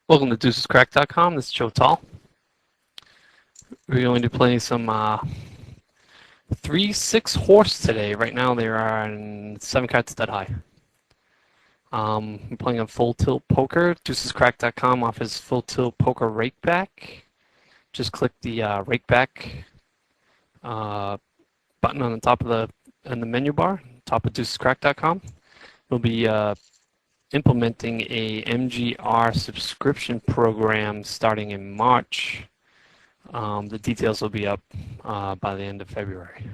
Welcome to deucescrack.com. This is Joe Tall. We're going to play some 3-6 horse today. Right now they are on 7 cards stud high. I'm playing on Full Tilt Poker. Deucescrack.com offers Full Tilt Poker Rakeback. Just click the Rakeback button on the top of the menu bar, top of deucescrack.com. We'll be implementing a MGR subscription program starting in March. The details will be up by the end of February.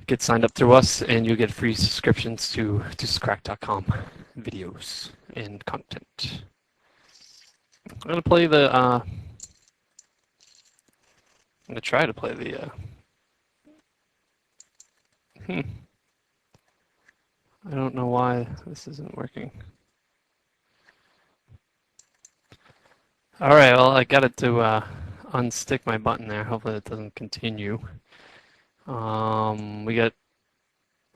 Get signed up through us and you'll get free subscriptions to deucescrack.com videos and content. I'm going to play the I'm going to try to play the I don't know why this isn't working. All right, well, I got it to unstick my button there. Hopefully it doesn't continue. We got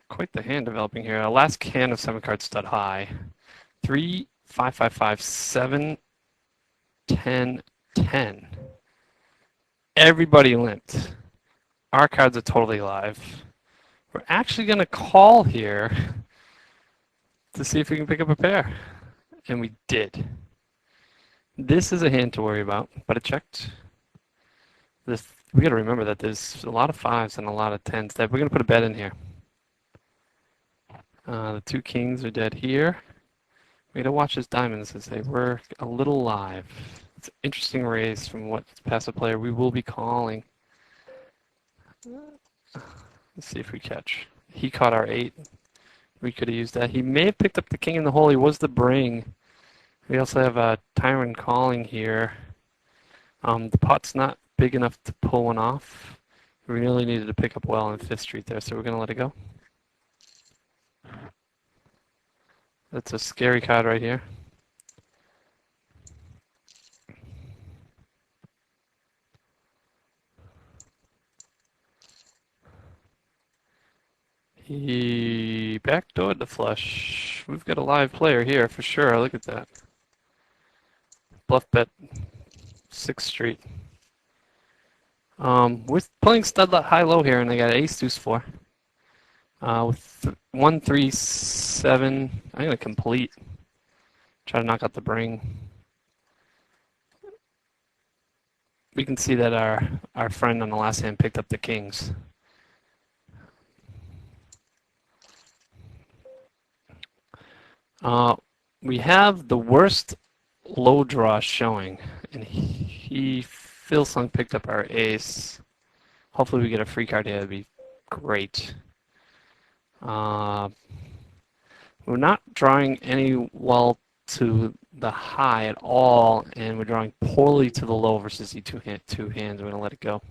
quite the hand developing here. Last hand of 7 card stud high. 3, 5, 5, 5, 7, 10, 10. Everybody limped. Our cards are totally live. We're actually going to call here to see if we can pick up a pair. And we did. This is a hand to worry about, but it checked. We got to remember that there's a lot of 5s and a lot of 10s. We're going to put a bet in here. The 2 kings are dead here. We got to watch his diamonds as they were a little live. It's an interesting raise from what passive player we will be calling. Let's see if we catch. He caught our 8. We could have used that. He may have picked up the king in the hole. He was the bring. We also have a Tyrant calling here. The pot's not big enough to pull one off. We really needed to pick up well on 5th Street there, so we're going to let it go. That's a scary card right here. He backdoored the flush. We've got a live player here for sure. Look at that. Bluff bet 6th Street. We're playing stud high-low here, and they got ace deuce 4. With 1, 3, 7. I'm going to complete. Try to knock out the bring. We can see that our friend on the last hand picked up the kings. We have the worst low draw showing, and Philsung picked up our ace. Hopefully we get a free card here. That'd be great. We're not drawing any well to the high at all, and we're drawing poorly to the low versus the two hands. We're going to let it go.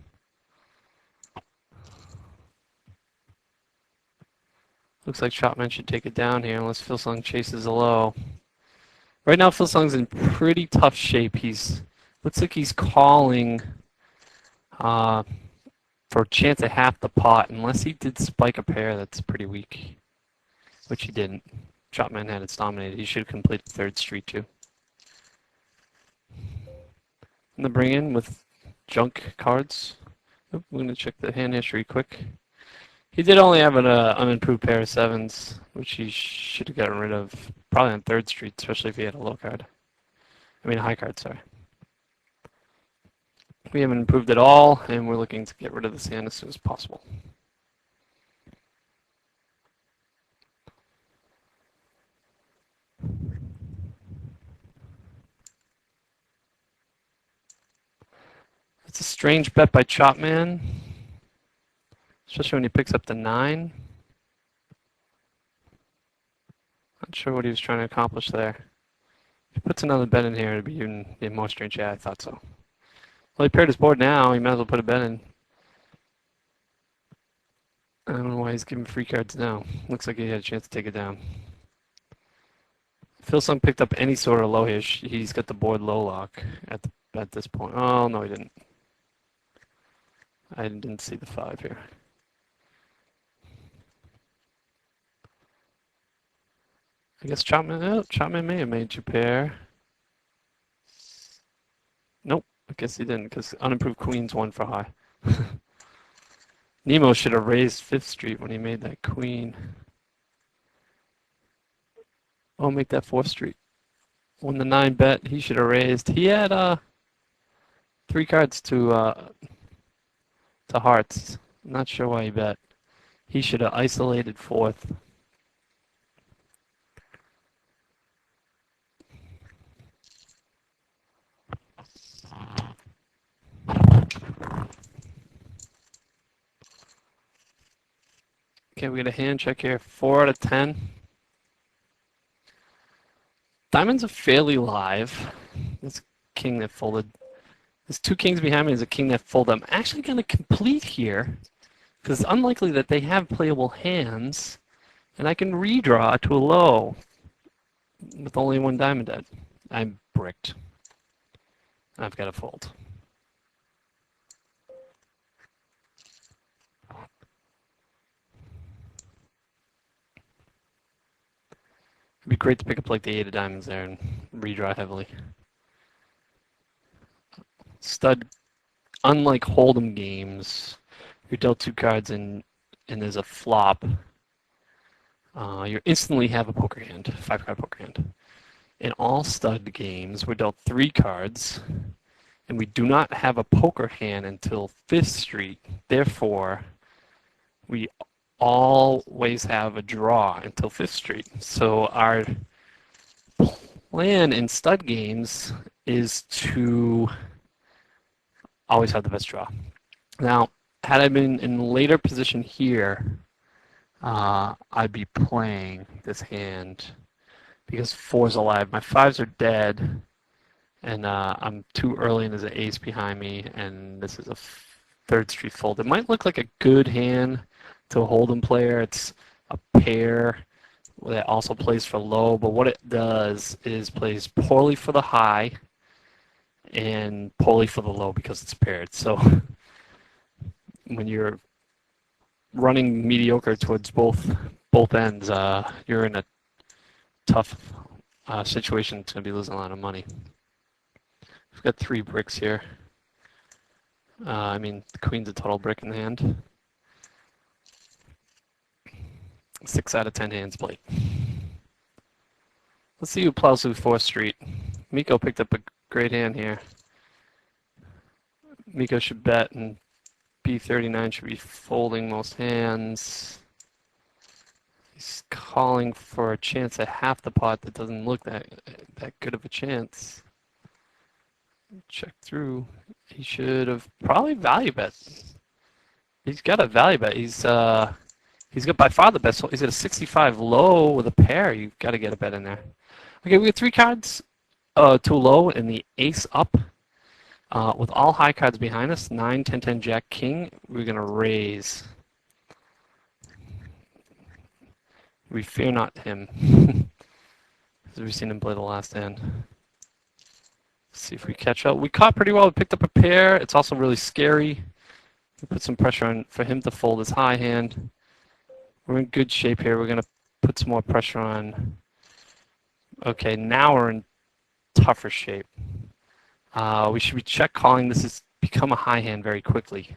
Looks like Shopman should take it down here unless Philsung chases a low. Right now, Philsung's in pretty tough shape. Looks like he's calling for a chance at half the pot, unless he did spike a pair that's pretty weak, which he didn't. Shopman had it dominated. He should have completed 3rd Street too. I'm going to bring in with junk cards. We're going to check the hand history quick. He did only have an unimproved pair of 7s, which he should have gotten rid of probably on 3rd Street, especially if he had a low card. I mean a high card, sorry. We haven't improved at all, and we're looking to get rid of this hand as soon as possible. It's a strange bet by Chopman, especially when he picks up the 9. Not sure what he was trying to accomplish there. If he puts another bet in here, it'd be even more strange. Yeah, I thought so. Well, he paired his board now. He might as well put a bet in. I don't know why he's giving free cards now. Looks like he had a chance to take it down. If Philsung picked up any sort of low here, he's got the board low lock at this point. Oh, no, he didn't. I didn't see the 5 here. I guess Chapman may have made two pair. Nope, I guess he didn't because unimproved queen's one for high. Nemo should have raised 5th Street when he made that queen. Oh, make that 4th Street. When the 9 bet, he should have raised. He had 3 cards to hearts. Not sure why he bet. He should have isolated 4th. Okay, we got a hand check here. 4 out of 10. Diamonds are fairly live. There's a king that folded. There's 2 kings behind me. There's a king that folded. I'm actually going to complete here because it's unlikely that they have playable hands, and I can redraw to a low with only 1 diamond dead. I'm bricked. I've got to fold. It'd be great to pick up like the 8 of diamonds there and redraw heavily. Stud, unlike Holdem games, you're dealt 2 cards and there's a flop. You instantly have a poker hand, 5-card poker hand. In all stud games, we're dealt 3 cards, and we do not have a poker hand until 5th Street. Therefore, we always have a draw until 5th Street. So our plan in stud games is to always have the best draw. Now, had I been in later position here, I'd be playing this hand because 4's alive. My 5s are dead, and I'm too early and there's an ace behind me, and this is a 3rd Street fold. It might look like a good hand to a Hold'em player. It's a pair that also plays for low, but what it does is plays poorly for the high and poorly for the low because it's paired. So when you're running mediocre towards both ends, you're in a tough situation to be losing a lot of money. We've got 3 bricks here. I mean, the queen's a total brick in the hand. 6 out of 10 hands played. Let's see who plows through 4th Street. Miko picked up a great hand here. Miko should bet, and B39 should be folding most hands. He's calling for a chance at half the pot that doesn't look that good of a chance. Check through. He should have probably value bet. He's got a value bet. He's got by far the best. He's at a 65 low with a pair. You've got to get a bet in there. Okay, we got 3 cards too low and the ace up. With all high cards behind us, 9, 10, 10, Jack, King, we're going to raise. We fear not him. As we've seen him play the last hand. See if we catch up. We caught pretty well. We picked up a pair. It's also really scary. We put some pressure on for him to fold his high hand. We're in good shape here. We're going to put some more pressure on. Okay, now we're in tougher shape. We should be check calling. This has become a high hand very quickly.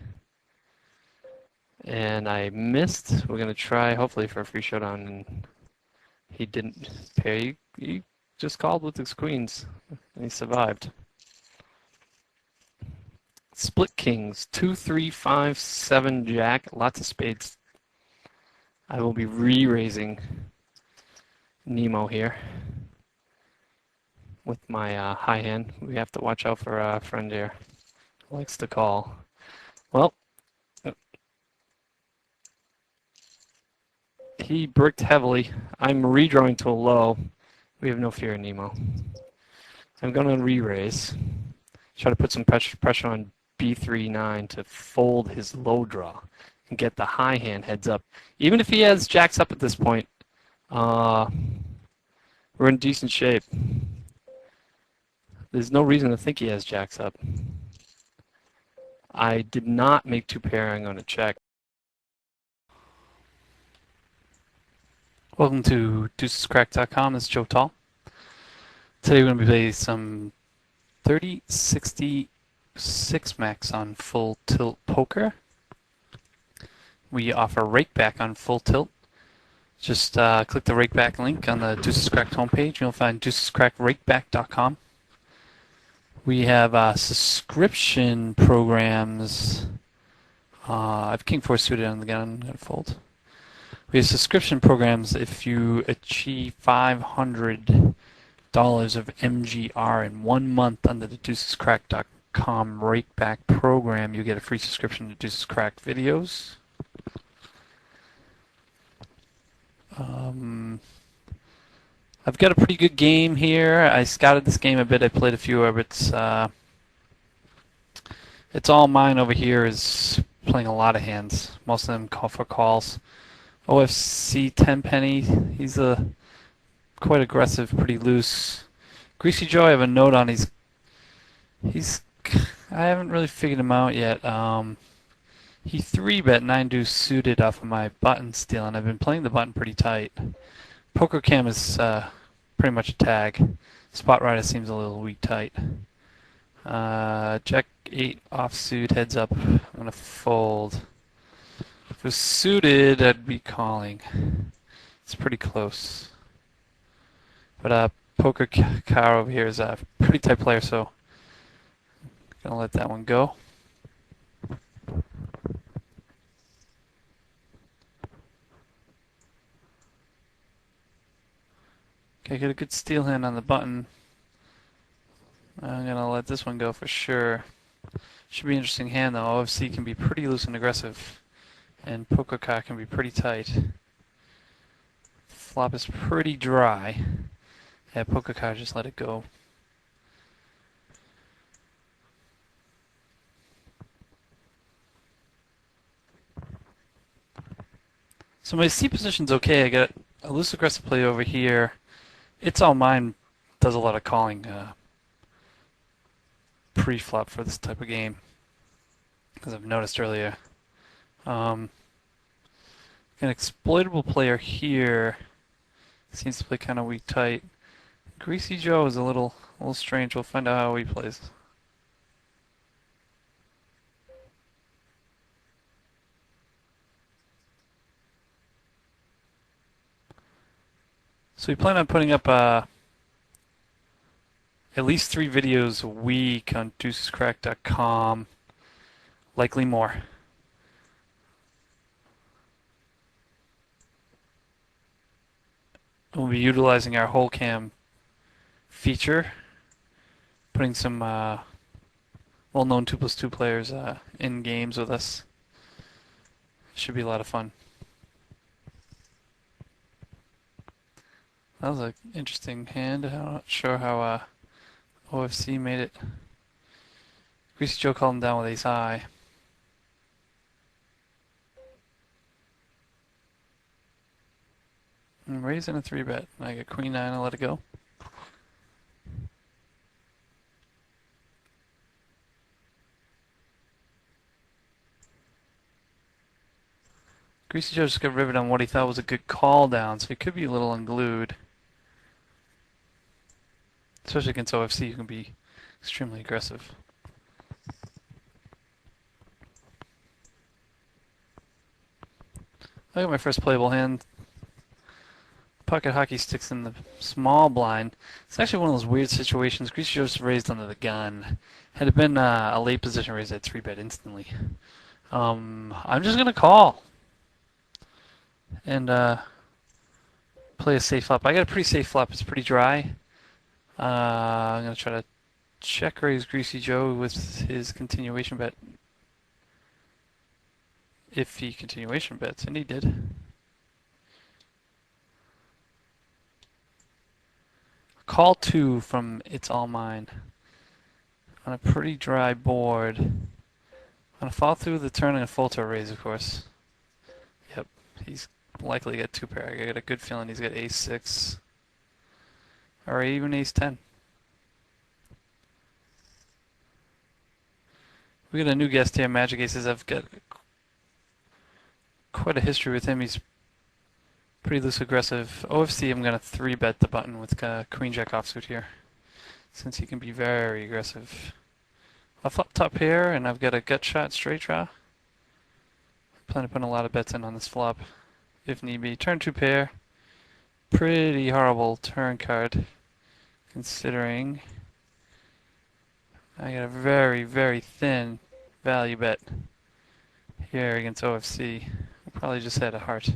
And I missed. We're going to try, hopefully, for a free showdown. And he didn't pair. He just called with his queens, and he survived. Split kings, 2, 3, 5, 7, Jack, lots of spades. I will be re-raising Nemo here with my high hand. We have to watch out for a friend here who likes to call. Well, he bricked heavily. I'm redrawing to a low. We have no fear of Nemo. I'm going to re-raise. Try to put some pressure on B39 to fold his low draw and get the high hand heads up. Even if he has jacks up at this point, we're in decent shape. There's no reason to think he has jacks up. I did not make 2 pair. I'm going to check. Welcome to deucescrack.com. This is Joe Tall. Today we're going to be playing some 30-60 6-max on full tilt poker. We offer rakeback on full tilt. Just click the rakeback link on the Deuces Cracked homepage. You'll find deucescrackrakeback.com. We have subscription programs. I have King 4 suited on the gun. I'm going to fold. We have subscription programs if you achieve $500 of MGR in 1 month under the deucescrack.com rakeback program. You get a free subscription to Deuces Crack videos. I've got a pretty good game here. I scouted this game a bit. I played a few orbits. It's all mine over here is playing a lot of hands. Most of them call for calls. OFC 10 penny. He's quite aggressive, pretty loose. Greasy Joe, I have a note on. He's I haven't really figured him out yet. He 3-bet 9 deuce suited off of my button steal, and I've been playing the button pretty tight. Poker cam is pretty much a tag. Spot rider seems a little weak tight. Jack 8 offsuit, heads up. I'm gonna fold. If it was suited, I'd be calling. It's pretty close. But Poker Car over here is a pretty tight player, so I'm gonna let that one go. Okay, get a good steal hand on the button. I'm gonna let this one go for sure. Should be an interesting hand though. OFC can be pretty loose and aggressive, and Poker Car can be pretty tight. Flop is pretty dry. Yeah, Poker Car, just let it go. So my C position's okay. I got a loose aggressive play over here. It's all mine. Does a lot of calling pre-flop for this type of game, as I've noticed earlier. An exploitable player here seems to play kind of weak tight. Greasy Joe is a little strange. We'll find out how he plays. So we plan on putting up at least 3 videos a week on deucescrack.com, likely more. We'll be utilizing our whole cam feature, putting some well-known 2+2 players in games with us. Should be a lot of fun. That was an interesting hand. I'm not sure how OFC made it. Greasy Joe called him down with ace high. I'm raising a 3-bet. I get queen 9, I'll let it go. Greasy Joe just got riveted on what he thought was a good call down, so he could be a little unglued. Especially against OFC, you can be extremely aggressive. I got my first playable hand. Pocket hockey sticks in the small blind. It's actually one of those weird situations. Greasy Joe's raised under the gun. Had it been a late position raise, I'd 3-bet instantly. I'm just gonna call and play a safe flop. I got a pretty safe flop. It's pretty dry. I'm gonna try to check raise Greasy Joe with his continuation bet. If he continuation bets, and he did. Call 2 from It's All Mine on a pretty dry board. I'm gonna fall through the turn and fold to a raise, of course. Yep, he's likely got 2 pair. I got a good feeling he's got ace 6 or even ace 10. We got a new guest here, Magic Aces. I've got quite a history with him. He's Pretty loose aggressive. OFC, I'm going to 3-bet the button with Queen Jack offsuit here, since he can be very aggressive. I'll flop top pair, and I've got a gut shot straight draw. Plan to put a lot of bets in on this flop, if need be. Turn 2 pair. Pretty horrible turn card, considering I got a very, very thin value bet here against OFC. I probably just had a heart.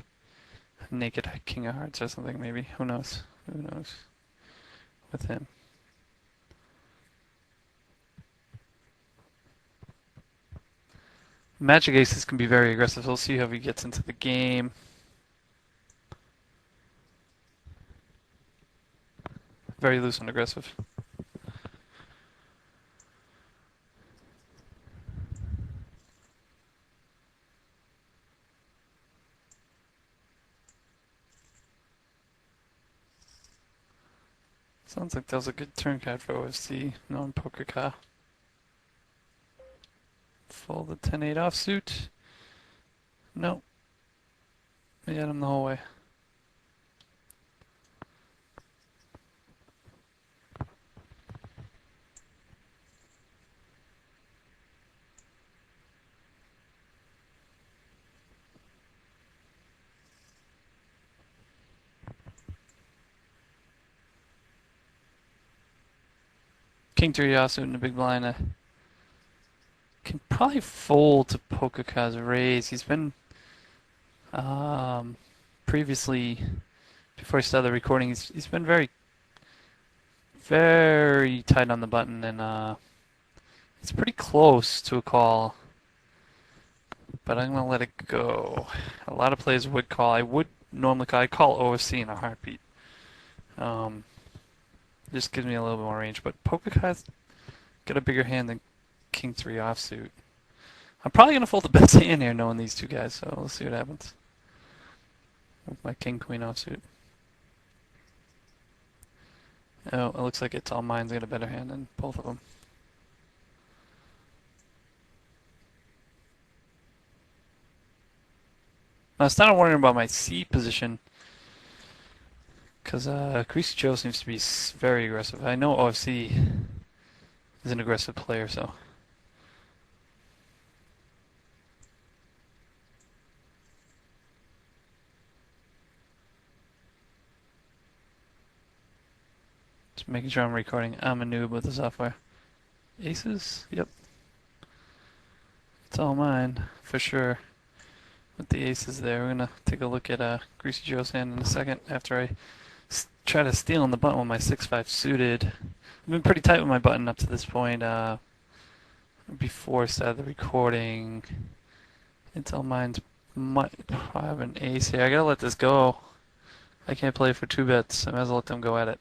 A naked king of hearts or something, maybe. Who knows? Who knows? With him. Magic aces can be very aggressive. We'll see how he gets into the game. Very loose and aggressive. Sounds like that was a good turn card for OFC. Non-poker card. Fold the 10-8 offsuit. No. We got him the whole way. King 3 offsuit in the big blind. Can probably fold to poker cards raise. He's been previously, before I started the recording, he's been very, very tight on the button, and it's pretty close to a call. But I'm gonna let it go. A lot of players would call. I would normally call. I call OFC in a heartbeat. Just gives me a little bit more range. But poker cards got a bigger hand than King 3 offsuit. I'm probably gonna fold the best hand here, knowing these two guys. So let's see what happens with my King Queen offsuit. Oh, it looks like It's All Mine's got a better hand than both of them. I started wondering about my C position, because Greasy Joe seems to be very aggressive. I know OFC is an aggressive player, so. Just making sure I'm recording. I'm a noob with the software. Aces? Yep. It's all mine, for sure. With the aces there, we're gonna take a look at Greasy Joe's hand in a second after I try to steal on the button with my 6-5 suited. I've been pretty tight with my button up to this point. Before I started the recording, It's all mine's might have an ace here. I gotta let this go. I can't play for 2 bets. I might as well let them go at it.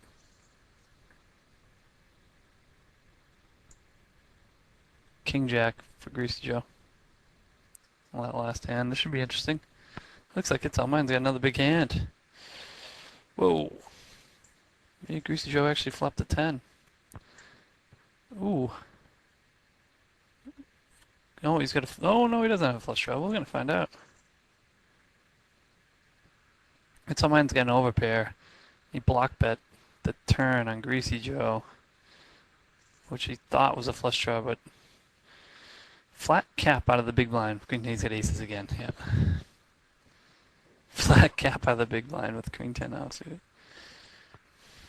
King Jack for Greasy Joe. That last hand. This should be interesting. Looks like It's All Mine's got another big hand. Whoa. Maybe Greasy Joe actually flopped a 10. Ooh. Oh, he's got a. Oh, no, he doesn't have a flush draw. We're going to find out. It's All Mine's got an overpair. He block bet the turn on Greasy Joe, which he thought was a flush draw, but flat cap out of the big blind. He's got aces again. Yep. Flat cap out of the big blind with Queen 10 out suited.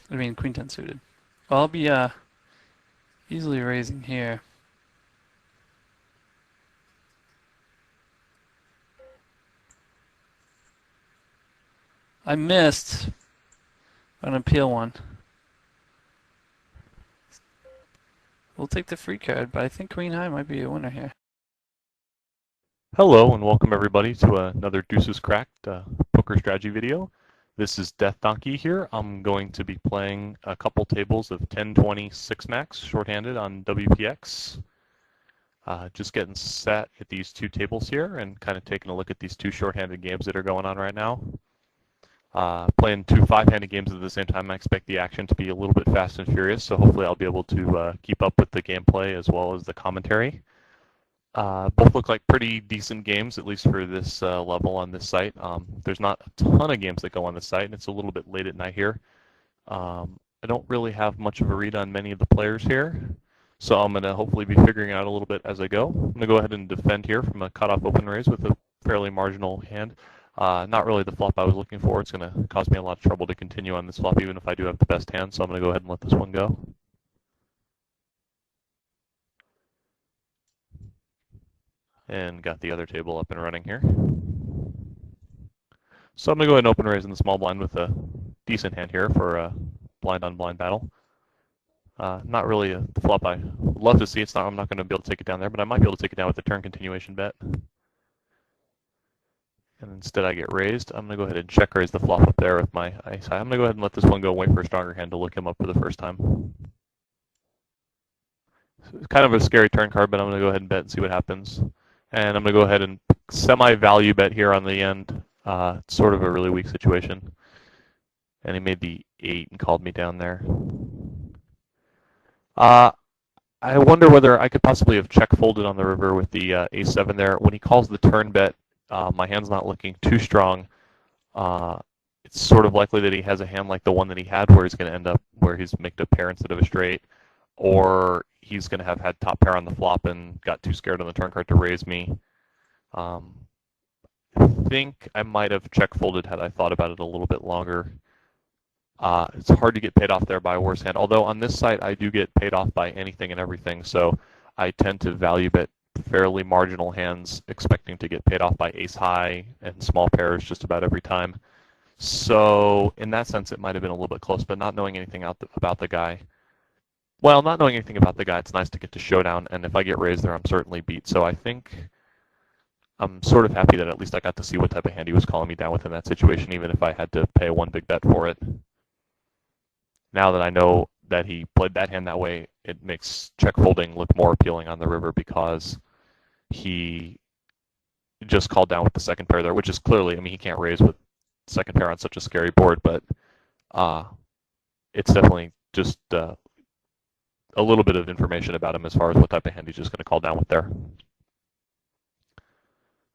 I mean, Queen 10 suited. Well, I'll be easily raising here. I missed an appeal one. We'll take the free card, but I think Queen High might be a winner here. Hello and welcome everybody to another Deuces Cracked poker strategy video. This is Death Donkey here. I'm going to be playing a couple tables of 10-20 6-max shorthanded on WPX. Just getting set at these 2 tables here and kind of taking a look at these 2 shorthanded games that are going on right now. Playing 2 5-handed games at the same time. I expect the action to be a little bit fast and furious, so hopefully I'll be able to keep up with the gameplay as well as the commentary. Both look like pretty decent games, at least for this level on this site. There's not a ton of games that go on this site, and it's a little bit late at night here. I don't really have much of a read on many of the players here, so I'm going to hopefully be figuring out a little bit as I go. I'm going to go ahead and defend here from a cutoff open raise with a fairly marginal hand. Not really the flop I was looking for. It's going to cause me a lot of trouble to continue on this flop, even if I do have the best hand, so I'm going to go ahead and let this one go. And got the other table up and running here. So I'm going to go ahead and open raise in the small blind with a decent hand here for a blind on blind battle. Not really the flop I would love to see. I'm not going to be able to take it down there, but I might be able to take it down with the turn continuation bet. And instead I get raised. I'm going to go ahead and check raise the flop up there with my ace high. I'm going to go ahead and let this one go, wait for a stronger hand to look him up for the first time. So it's kind of a scary turn card, but I'm going to go ahead and bet and see what happens. And I'm going to go ahead and semi-value bet here on the end. It's sort of a really weak situation. And he made the 8 and called me down there. I wonder whether I could possibly have check folded on the river with the a7 there. When he calls the turn bet, my hand's not looking too strong. It's sort of likely that he has a hand like the one that he had where he's going to end up where he's made a pair instead of a straight, or he's going to have had top pair on the flop and got too scared on the turn card to raise me. I think I might have check folded had I thought about it a little bit longer. It's hard to get paid off there by a worse hand, although on this site I do get paid off by anything and everything, so I tend to value bet fairly marginal hands, expecting to get paid off by ace high and small pairs just about every time. So in that sense it might have been a little bit close, but not knowing anything about the guy. Well, not knowing anything about the guy, it's nice to get to showdown, and if I get raised there, I'm certainly beat. So I think I'm sort of happy that at least I got to see what type of hand he was calling me down with in that situation, even if I had to pay one big bet for it. Now that I know that he played that hand that way, it makes check folding look more appealing on the river because he just called down with the second pair there, which is clearly, I mean, he can't raise with second pair on such a scary board, but it's definitely just a little bit of information about him as far as what type of hand he's just going to call down with there.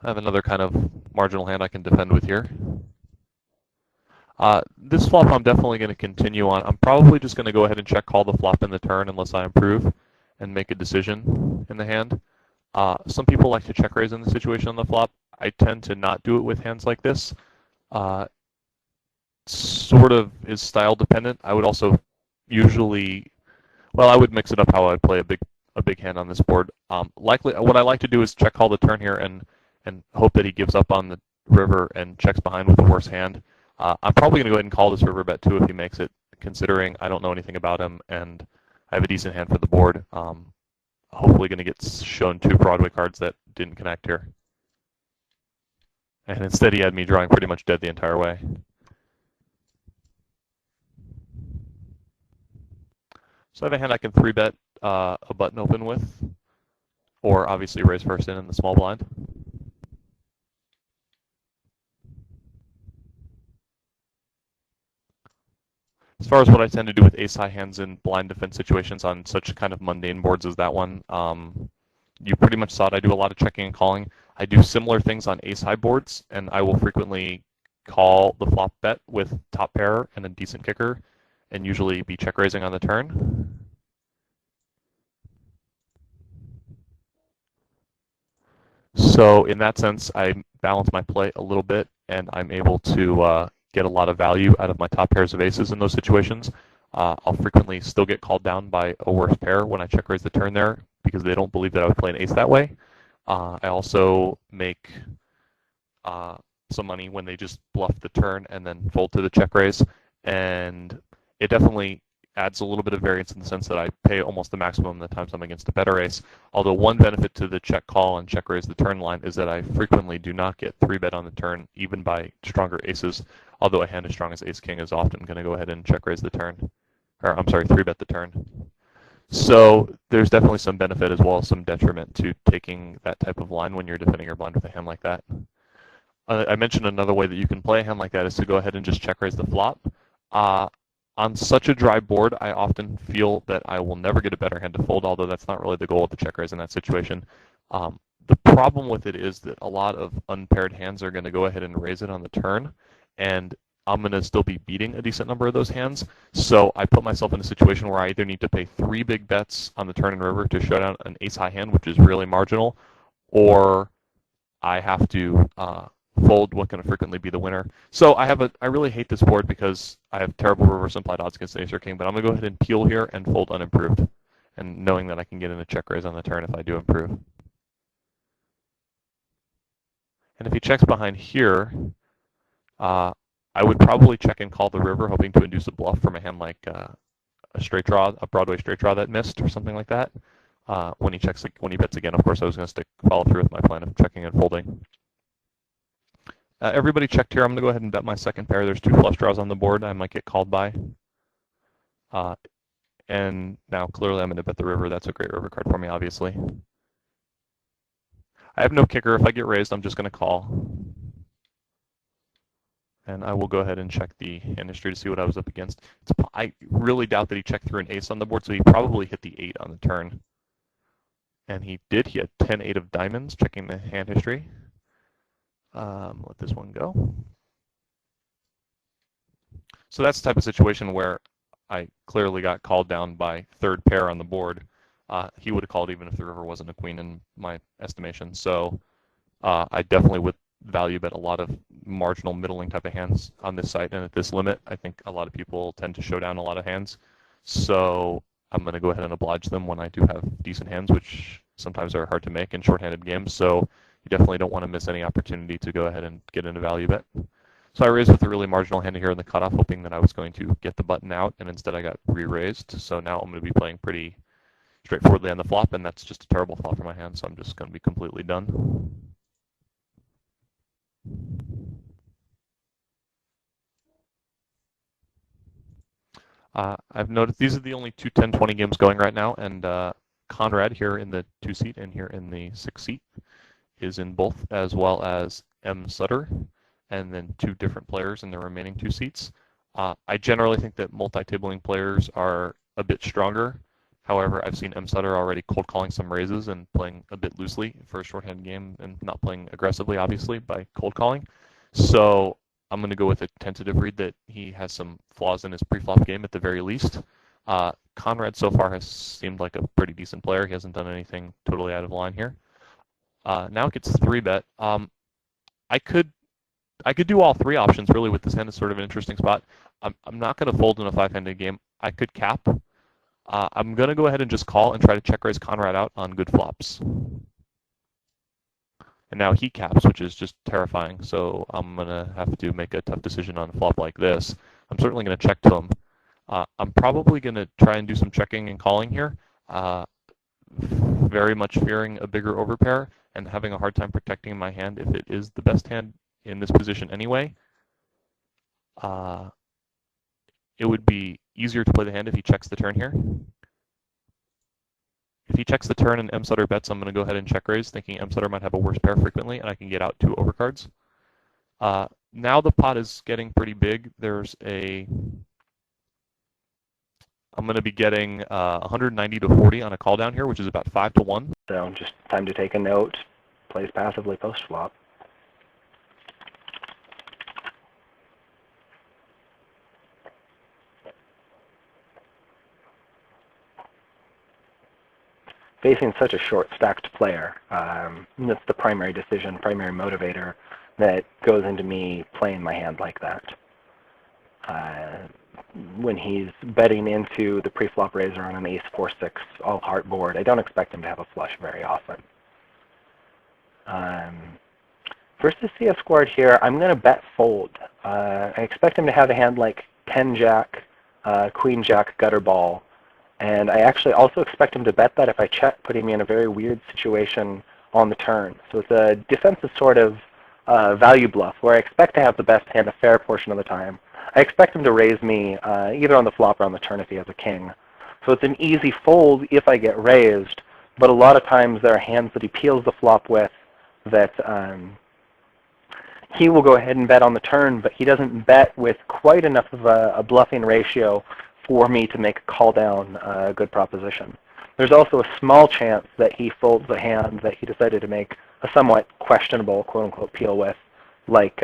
I have another kind of marginal hand I can defend with here. This flop I'm definitely going to continue on. I'm probably just going to go ahead and check call the flop in the turn unless I improve and make a decision in the hand. Some people like to check raise in the situation on the flop. I tend to not do it with hands like this. Sort of is style dependent. I would also usually, well, I would mix it up how I'd play a big hand on this board. Likely, what I like to do is check call the turn here and hope that he gives up on the river and checks behind with a worse hand. I'm probably going to go ahead and call this river bet too if he makes it, considering I don't know anything about him and I have a decent hand for the board. Hopefully going to get shown 2 Broadway cards that didn't connect here. And instead he had me drawing pretty much dead the entire way. So I have a hand I can 3-bet a button open with, or obviously raise first in the small blind. As far as what I tend to do with ace-high hands in blind defense situations on such kind of mundane boards as that one, you pretty much saw it. I do a lot of checking and calling. I do similar things on ace-high boards, and I will frequently call the flop bet with top pair and a decent kicker, and usually be check raising on the turn. So in that sense, I balance my play a little bit, and I'm able to get a lot of value out of my top pairs of aces in those situations. I'll frequently still get called down by a worse pair when I check raise the turn there because they don't believe that I would play an ace that way. I also make some money when they just bluff the turn and then fold to the check raise, and it definitely adds a little bit of variance in the sense that I pay almost the maximum the times I'm against a better ace. Although one benefit to the check call and check raise the turn line is that I frequently do not get 3-bet on the turn, even by stronger aces. Although a hand as strong as ace king is often going to go ahead and check raise the turn, or I'm sorry, 3-bet the turn. So there's definitely some benefit as well as some detriment to taking that type of line when you're defending your blind with a hand like that. I mentioned another way that you can play a hand like that is to go ahead and just check raise the flop. On such a dry board, I often feel that I will never get a better hand to fold, although that's not really the goal of the check raise in that situation. The problem with it is that a lot of unpaired hands are going to go ahead and raise it on the turn, and I'm going to still be beating a decent number of those hands. So I put myself in a situation where I either need to pay 3 big bets on the turn and river to show down an ace-high hand, which is really marginal, or I have to fold what can frequently be the winner. So I really hate this board because I have terrible reverse implied odds against the ace or king, but I'm going to go ahead and peel here and fold unimproved, and knowing that I can get in a check raise on the turn if I do improve. And if he checks behind here, I would probably check and call the river, hoping to induce a bluff from a hand like a straight draw, a Broadway straight draw that missed, or something like that. When he bets again, of course, I was going to follow through with my plan of checking and folding. Everybody checked here. I'm going to go ahead and bet my second pair. There's 2 flush draws on the board I might get called by. And now clearly I'm going to bet the river. That's a great river card for me, obviously. I have no kicker. If I get raised, I'm just going to call. And I will go ahead and check the hand history to see what I was up against. I really doubt that he checked through an ace on the board, so he probably hit the 8 on the turn. And he did. He had 10-8 of diamonds, checking the hand history. Let this one go. So that's the type of situation where I clearly got called down by third pair on the board. He would have called even if the river wasn't a queen in my estimation. So I definitely would value bet a lot of marginal middling type of hands on this site. And at this limit, I think a lot of people tend to show down a lot of hands. So I'm going to go ahead and oblige them when I do have decent hands, which sometimes are hard to make in shorthanded games. So you definitely don't want to miss any opportunity to go ahead and get in a value bet. So I raised with a really marginal hand here in the cutoff, hoping that I was going to get the button out, and instead I got re-raised. So now I'm going to be playing pretty straightforwardly on the flop, and that's just a terrible flop for my hand, so I'm just going to be completely done. I've noticed these are the only 2 10-20 games going right now, and Conrad here in the 2 seat and here in the 6 seat is in both, as well as M. Sutter, and then 2 different players in the remaining 2 seats. I generally think that multi-tabling players are a bit stronger. However, I've seen M. Sutter already cold calling some raises and playing a bit loosely for a shorthand game and not playing aggressively, obviously, by cold calling. So I'm going to go with a tentative read that he has some flaws in his pre-flop game at the very least. Conrad so far has seemed like a pretty decent player. He hasn't done anything totally out of line here. Now it gets 3-bet. I could do all 3 options really with this hand. It's sort of an interesting spot. I'm not going to fold in a 5-handed game. I could cap. I'm going to go ahead and just call and try to check raise Conrad out on good flops. And now he caps, which is just terrifying. So I'm going to have to make a tough decision on a flop like this. I'm certainly going to check to him. I'm probably going to try and do some checking and calling here. Very much fearing a bigger overpair and having a hard time protecting my hand if it is the best hand in this position anyway. It would be easier to play the hand if he checks the turn here. If he checks the turn and M. Sutter bets, I'm going to go ahead and check raise, thinking M. Sutter might have a worse pair frequently, and I can get out 2 overcards. Now the pot is getting pretty big. I'm going to be getting 190 to 40 on a call down here, which is about 5 to 1. So just time to take a note. Plays passively post flop. Facing such a short stacked player, that's the primary decision, primary motivator that goes into me playing my hand like that. When he's betting into the pre-flop raiser on an ace 4-6 all heart board, I don't expect him to have a flush very often. Versus CS squared here, I'm going to bet fold. I expect him to have a hand like 10-jack, queen-jack, gutter ball, and I actually also expect him to bet that if I check, putting me in a very weird situation on the turn. So it's a defensive sort of value bluff where I expect to have the best hand a fair portion of the time. I expect him to raise me either on the flop or on the turn if he has a king. So it's an easy fold if I get raised, but a lot of times there are hands that he peels the flop with that he will go ahead and bet on the turn, but he doesn't bet with quite enough of a bluffing ratio for me to make a call down a good proposition. There's also a small chance that he folds a hand that he decided to make a somewhat questionable quote-unquote peel with, like,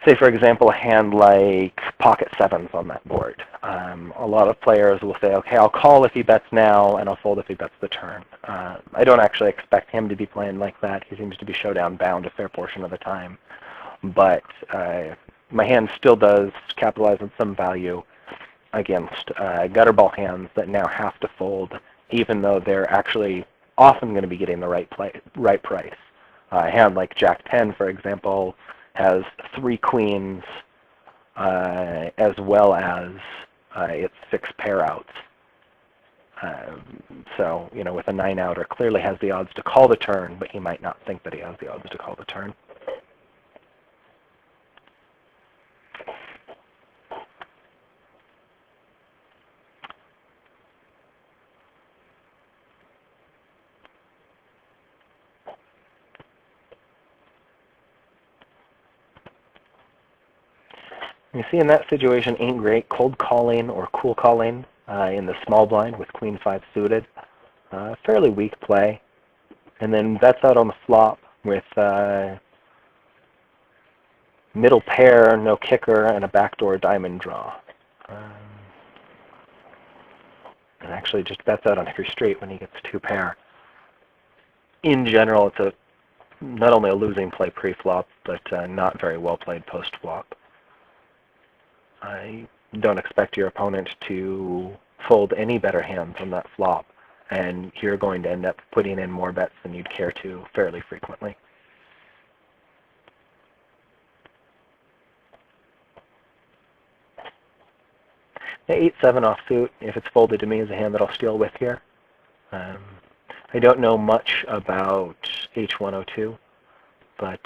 say for example, a hand like pocket sevens on that board. A lot of players will say, okay, I'll call if he bets now, and I'll fold if he bets the turn. I don't actually expect him to be playing like that. He seems to be showdown bound a fair portion of the time. But my hand still does capitalize on some value against gutterball hands that now have to fold, even though they're actually often going to be getting the right price. A hand like Jack 10, for example, has 3 queens as well as its 6 pair outs. So, you know, with a 9 outer, clearly has the odds to call the turn, but he might not think that he has the odds to call the turn. You see in that situation ain't great, cold calling or cool calling in the small blind with queen 5 suited. Fairly weak play. And then bets out on the flop with middle pair, no kicker, and a backdoor diamond draw. And actually just bets out on every straight when he gets 2 pair. In general, it's not only a losing play pre-flop, but not very well played post-flop. I don't expect your opponent to fold any better hands on that flop, and you're going to end up putting in more bets than you'd care to fairly frequently. The 8-7 offsuit, if it's folded to me, is a hand that I'll steal with here. I don't know much about H102, but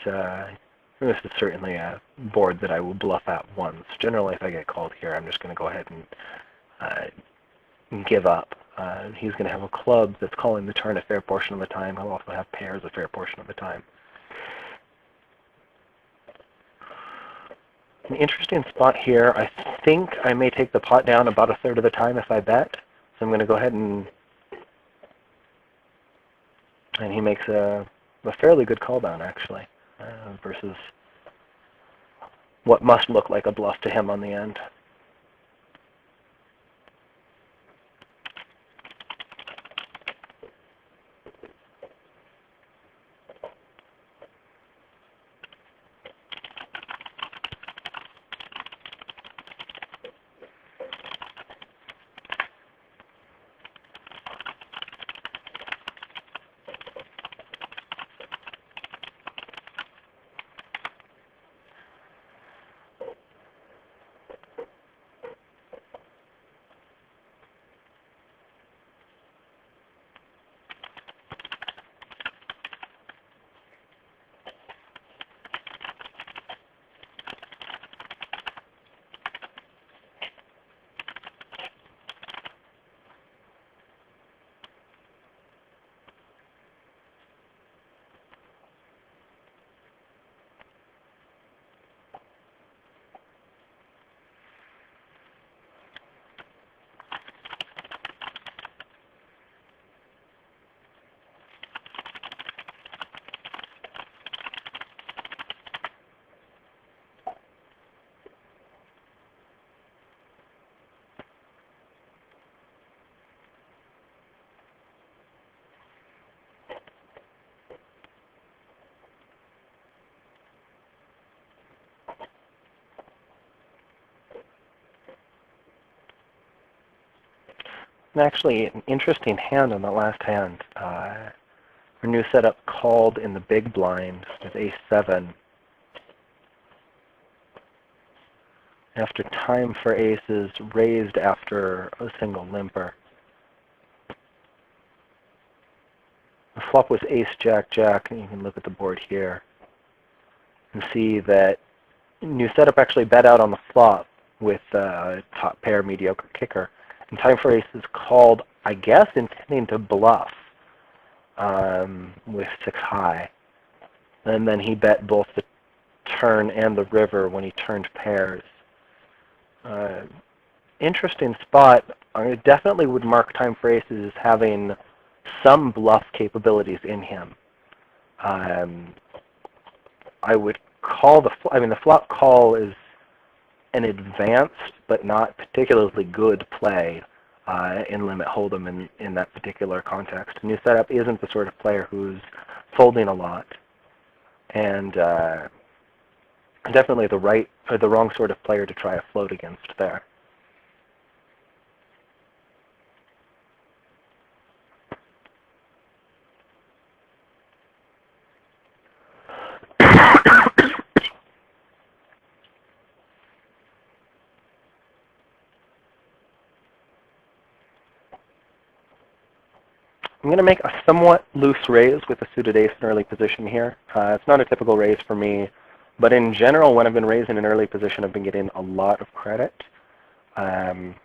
this is certainly a board that I will bluff at once. Generally, if I get called here, I'm just going to go ahead and give up. He's going to have a club that's calling the turn a fair portion of the time. He'll also have pairs a fair portion of the time. An interesting spot here. I think I may take the pot down about 1/3 of the time if I bet. So I'm going to go ahead and he makes a fairly good call down, actually. Versus what must look like a bluff to him on the end. And actually, an interesting hand on the last hand. Our new setup called in the big blind with ace-7. After time for aces, raised after a single limper. The flop was ace-jack-jack, and you can look at the board here and see that new setup actually bet out on the flop with top pair mediocre kicker. And time for aces called, I guess, intending to bluff with 6 high. And then he bet both the turn and the river when he turned pairs. Interesting spot. I definitely would mark time for aces as having some bluff capabilities in him. I would call the flop call is an advanced but not particularly good play in limit hold'em in that particular context. New setup isn't the sort of player who's folding a lot, and definitely the wrong sort of player to try a float against there. I'm going to make a somewhat loose raise with a suited ace in early position here. It's not a typical raise for me, but in general, when I've been raising in early position, I've been getting a lot of credit. And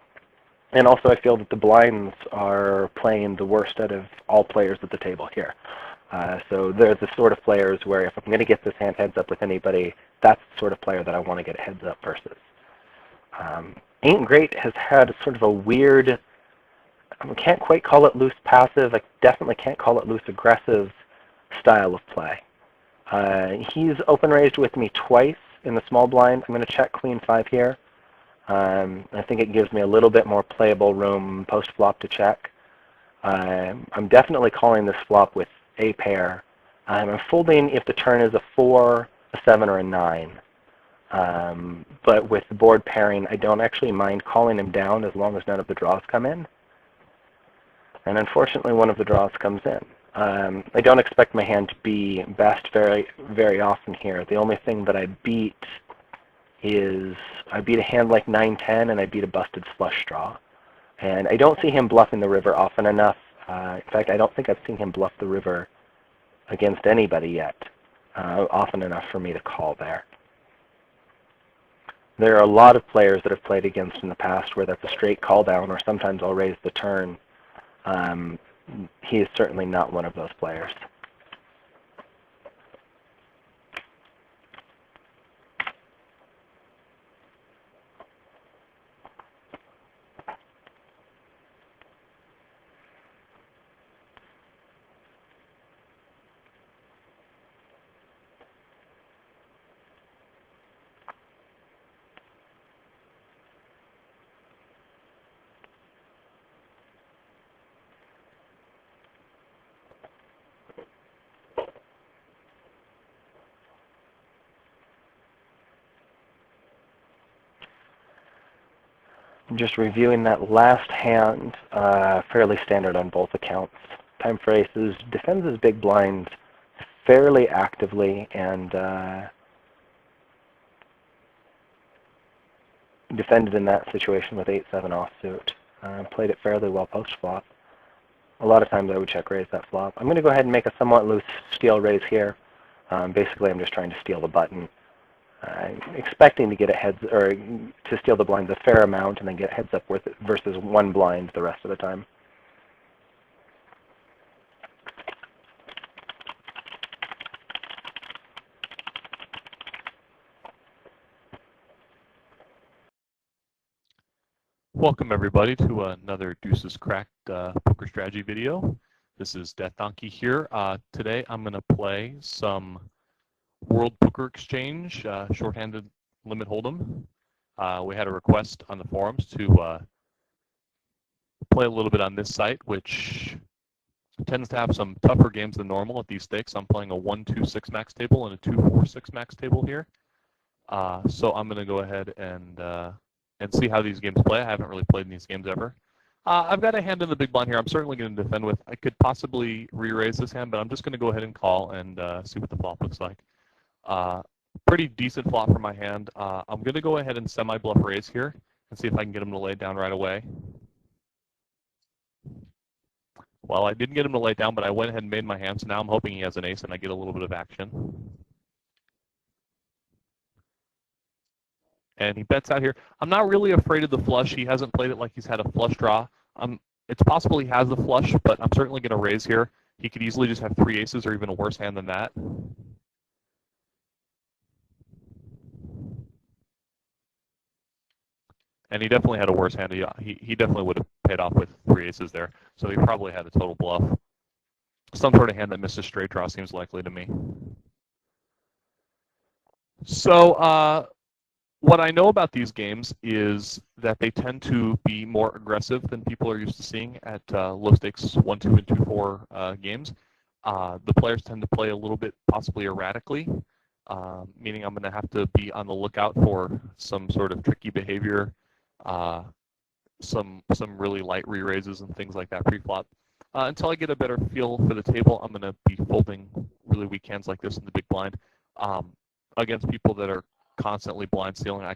also, I feel that the blinds are playing the worst out of all players at the table here. So they're the sort of players where if I'm going to get this hand heads up with anybody, that's the sort of player that I want to get heads up versus. Ain't Great has had sort of a weird, I can't quite call it loose passive, I definitely can't call it loose aggressive style of play. He's open raised with me twice in the small blind. I'm going to check queen 5 here. I think it gives me a little bit more playable room post flop to check. I'm definitely calling this flop with a pair. I'm folding if the turn is a 4, a 7, or a 9. But with the board pairing, I don't actually mind calling him down as long as none of the draws come in. And unfortunately, one of the draws comes in. I don't expect my hand to be best very, very often here. The only thing that I beat is I beat a hand like 9-10, and I beat a busted flush draw. And I don't see him bluffing the river often enough. In fact, I don't think I've seen him bluff the river against anybody yet, often enough for me to call there. There are a lot of players that I've played against in the past where that's a straight call down, or sometimes I'll raise the turn. He is certainly not one of those players. Just reviewing that last hand, fairly standard on both accounts. Time for aces, defends his big blinds fairly actively, and defended in that situation with 8-7 offsuit. Played it fairly well post-flop. A lot of times I would check raise that flop. I'm going to go ahead and make a somewhat loose steal raise here. Basically, I'm just trying to steal the button. Expecting to get a heads, or to steal the blinds a fair amount and then get heads up with it versus one blind the rest of the time. Welcome everybody to another Deuces Cracked poker strategy video. This is Death Donkey here. Today I'm going to play some World Poker Exchange shorthanded limit hold'em. We had a request on the forums to play a little bit on this site, which tends to have some tougher games than normal at these stakes. I'm playing a 1-2-6 max table and a 2-4-6 max table here. So I'm going to go ahead and see how these games play. I haven't really played in these games ever. I've got a hand in the big blind here. I'm certainly going to defend with. I could possibly re-raise this hand, but I'm just going to go ahead and call and see what the flop looks like. Pretty decent flop for my hand. I'm going to go ahead and semi-bluff raise here and see if I can get him to lay down right away. Well, I didn't get him to lay down, but I went ahead and made my hand, so now I'm hoping he has an ace and I get a little bit of action. And he bets out here. I'm not really afraid of the flush. He hasn't played it like he's had a flush draw. It's possible he has the flush, but I'm certainly going to raise here. He could easily just have 3 aces or even a worse hand than that. And he definitely had a worse hand. He definitely would have paid off with 3 aces there. So he probably had a total bluff. Some sort of hand that missed a straight draw seems likely to me. So what I know about these games is that they tend to be more aggressive than people are used to seeing at low stakes 1, 2, and 2, 4 games. The players tend to play a little bit possibly erratically, meaning I'm going to have to be on the lookout for some sort of tricky behavior, some really light re-raises and things like that pre-flop. Until I get a better feel for the table, I'm going to be folding really weak hands like this in the big blind. Against people that are constantly blind stealing, I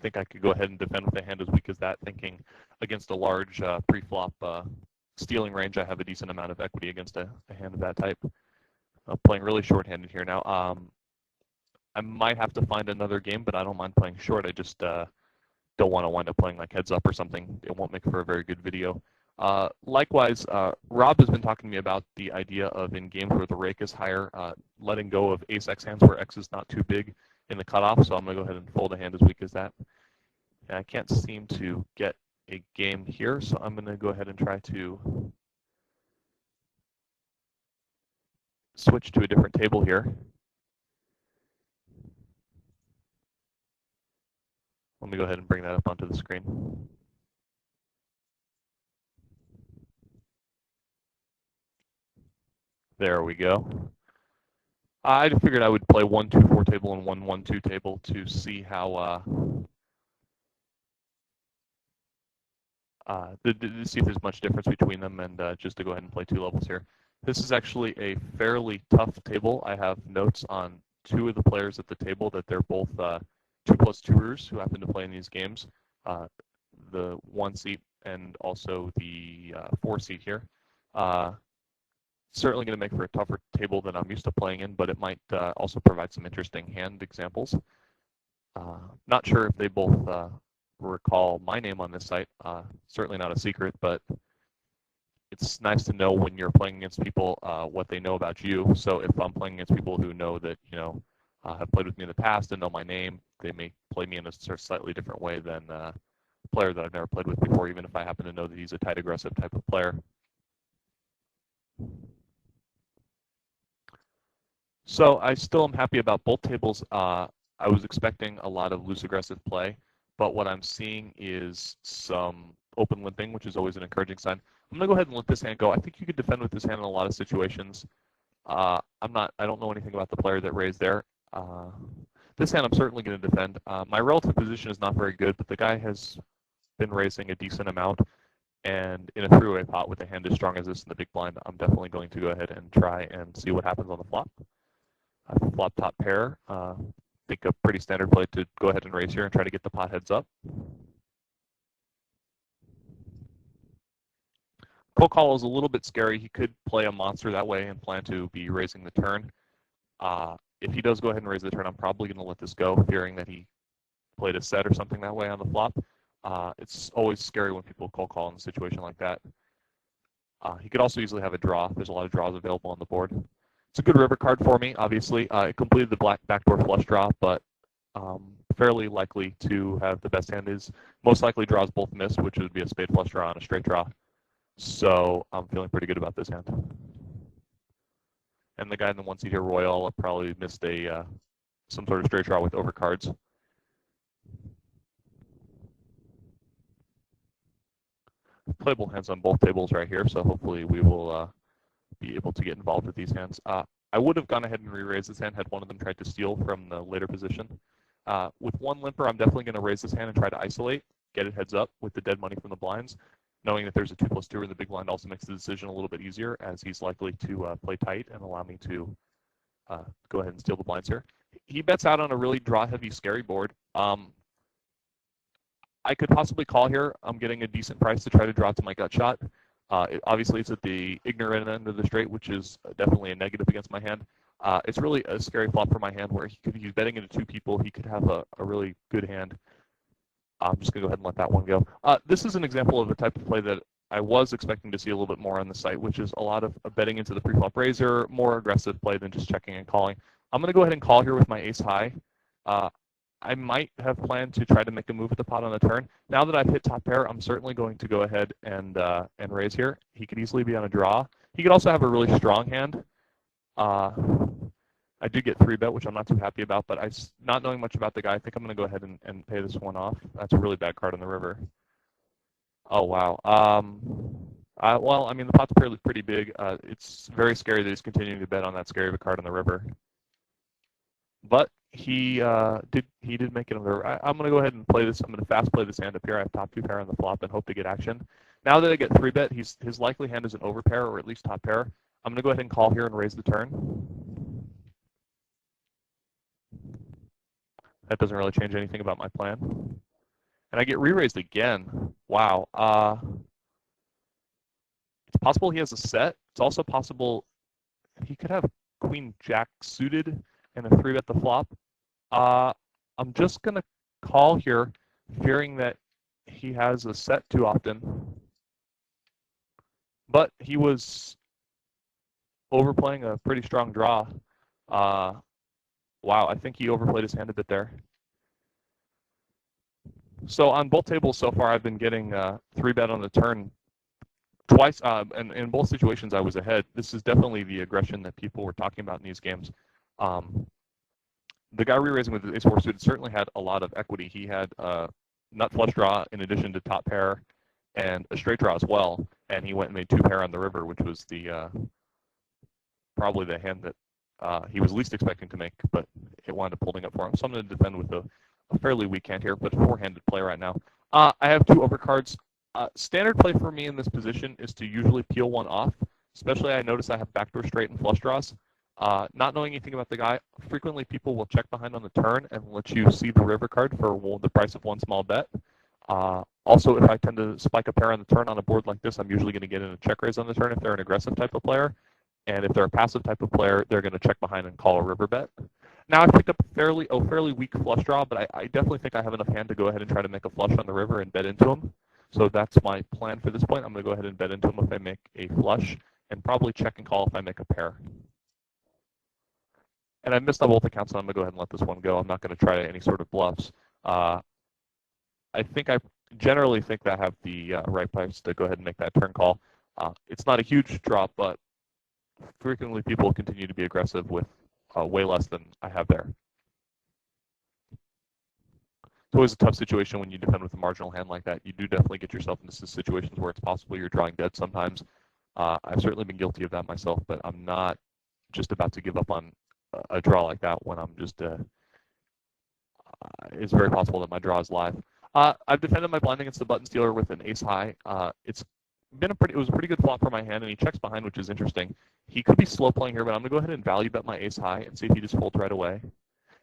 think I could go ahead and defend with a hand as weak as that, thinking against a large pre-flop stealing range, I have a decent amount of equity against a hand of that type. Playing really short-handed here now. I might have to find another game, but I don't mind playing short. I just don't want to wind up playing like heads up or something. It won't make for a very good video. Likewise, Rob has been talking to me about the idea of in games where the rake is higher, letting go of ace-x hands where x is not too big in the cutoff, so I'm going to go ahead and fold a hand as weak as that. And I can't seem to get a game here, so I'm going to go ahead and try to switch to a different table here. Let me go ahead and bring that up onto the screen. There we go. I figured I would play 1, 2, 4 table and 1, 1, 2 table to see how to see if there's much difference between them, and just to go ahead and play 2 levels here. This is actually a fairly tough table. I have notes on 2 of the players at the table that they're both 2+2ers who happen to play in these games. The 1 seat and also the 4 seat here. Certainly going to make for a tougher table than I'm used to playing in, but it might also provide some interesting hand examples. Not sure if they both recall my name on this site. Certainly not a secret, but it's nice to know when you're playing against people what they know about you. So if I'm playing against people who know that, have played with me in the past and know my name, they may play me in a sort of slightly different way than a player that I've never played with before, even if I happen to know that he's a tight aggressive type of player. So I still am happy about both tables. I was expecting a lot of loose aggressive play, but what I'm seeing is some open limping, which is always an encouraging sign. I'm going to go ahead and let this hand go. I think you could defend with this hand in a lot of situations. I don't know anything about the player that raised there. This hand I'm certainly going to defend. My relative position is not very good, but the guy has been raising a decent amount. And in a three-way pot with a hand as strong as this in the big blind, I'm definitely going to go ahead and try and see what happens on the flop. Flop top pair. I think a pretty standard play to go ahead and raise here and try to get the pot heads up. Cold call is a little bit scary. He could play a monster that way and plan to be raising the turn. If he does go ahead and raise the turn, I'm probably going to let this go, fearing that he played a set or something that way on the flop. It's always scary when people cold call in a situation like that. He could also easily have a draw. There's a lot of draws available on the board. It's a good river card for me, obviously. It completed the backdoor flush draw, but fairly likely to have the best hand is most likely draws both miss, which would be a spade flush draw and a straight draw. So I'm feeling pretty good about this hand. And the guy in the 1 seat here, Royal, probably missed a some sort of straight draw with overcards. Playable hands on both tables right here, so hopefully we will be able to get involved with these hands. I would have gone ahead and re-raised this hand had one of them tried to steal from the later position. With 1 limper, I'm definitely going to raise this hand and try to isolate, get it heads up with the dead money from the blinds. Knowing that there's a 2+2 in the big blind also makes the decision a little bit easier, as he's likely to play tight and allow me to go ahead and steal the blinds here. He bets out on a really draw-heavy, scary board. I could possibly call here. I'm getting a decent price to try to draw to my gut shot. Obviously, it's at the ignorant end of the straight, which is definitely a negative against my hand. It's really a scary flop for my hand where he's betting into 2 people. He could have a really good hand. I'm just going to go ahead and let that one go. This is an example of a type of play that I was expecting to see a little bit more on the site, which is a lot of betting into the pre-flop raiser, more aggressive play than just checking and calling. I'm going to go ahead and call here with my ace high. I might have planned to try to make a move at the pot on the turn. Now that I've hit top pair, I'm certainly going to go ahead and raise here. He could easily be on a draw. He could also have a really strong hand. I did get 3-bet, which I'm not too happy about, but not knowing much about the guy, I think I'm going to go ahead and pay this one off. That's a really bad card on the river. Oh, wow. Well, I mean, the pot's pretty big. It's very scary that he's continuing to bet on that scary of a card on the river. But he did make it on the river. I'm going to go ahead and play this. I'm going to fast play this hand up here. I have top 2 pair on the flop and hope to get action. Now that I get 3-bet, his likely hand is an overpair or at least top pair. I'm going to go ahead and call here and raise the turn. That doesn't really change anything about my plan. And I get re-raised again. Wow. It's possible he has a set. It's also possible he could have Queen Jack suited and a 3-bet the flop. I'm just going to call here, fearing that he has a set too often. But he was overplaying a pretty strong draw. Wow, I think he overplayed his hand a bit there. So on both tables so far, I've been getting 3-bet on the turn twice, and in both situations I was ahead. This is definitely the aggression that people were talking about in these games. The guy re-raising with the ace-4 suited certainly had a lot of equity. He had nut flush draw in addition to top pair and a straight draw as well, and he went and made 2 pair on the river, which was the probably the hand that he was least expecting to make, but it wound up holding up for him. So I'm going to defend with a fairly weak hand here, but a 4-handed play right now. I have 2 overcards. Standard play for me in this position is to usually peel one off, especially I notice I have backdoor straight and flush draws. Not knowing anything about the guy, frequently people will check behind on the turn and let you see the river card for the price of 1 small bet. Also, if I tend to spike a pair on the turn on a board like this, I'm usually going to get in a check raise on the turn if they're an aggressive type of player. And if they're a passive type of player, they're going to check behind and call a river bet. Now I've picked up a fairly weak flush draw, but I definitely think I have enough hand to go ahead and try to make a flush on the river and bet into him. So that's my plan for this point. I'm going to go ahead and bet into him if I make a flush, and probably check and call if I make a pair. And I missed on both accounts, so I'm going to go ahead and let this one go. I'm not going to try any sort of bluffs. I generally think that I have the right price to go ahead and make that turn call. It's not a huge drop, but frequently people continue to be aggressive with way less than I have there. It's always a tough situation when you defend with a marginal hand like that. You do definitely get yourself into situations where it's possible you're drawing dead sometimes. I've certainly been guilty of that myself, but I'm not just about to give up on a draw like that when I'm just, it's very possible that my draw is live. I've defended my blind against the button stealer with an ace high. It was a pretty good flop for my hand, and he checks behind, which is interesting. He could be slow playing here, but I'm going to go ahead and value bet my ace high and see if he just folds right away.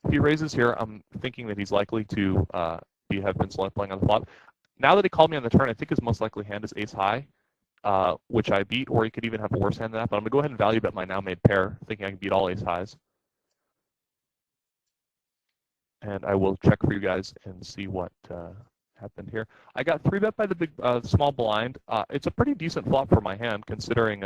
If he raises here, I'm thinking that he's likely to have been slow playing on the flop. Now that he called me on the turn, I think his most likely hand is ace high, which I beat, or he could even have a worse hand than that. But I'm going to go ahead and value bet my now made pair, thinking I can beat all ace highs. And I will check for you guys and see what happened here. I got 3-bet by the big small blind. It's a pretty decent flop for my hand, considering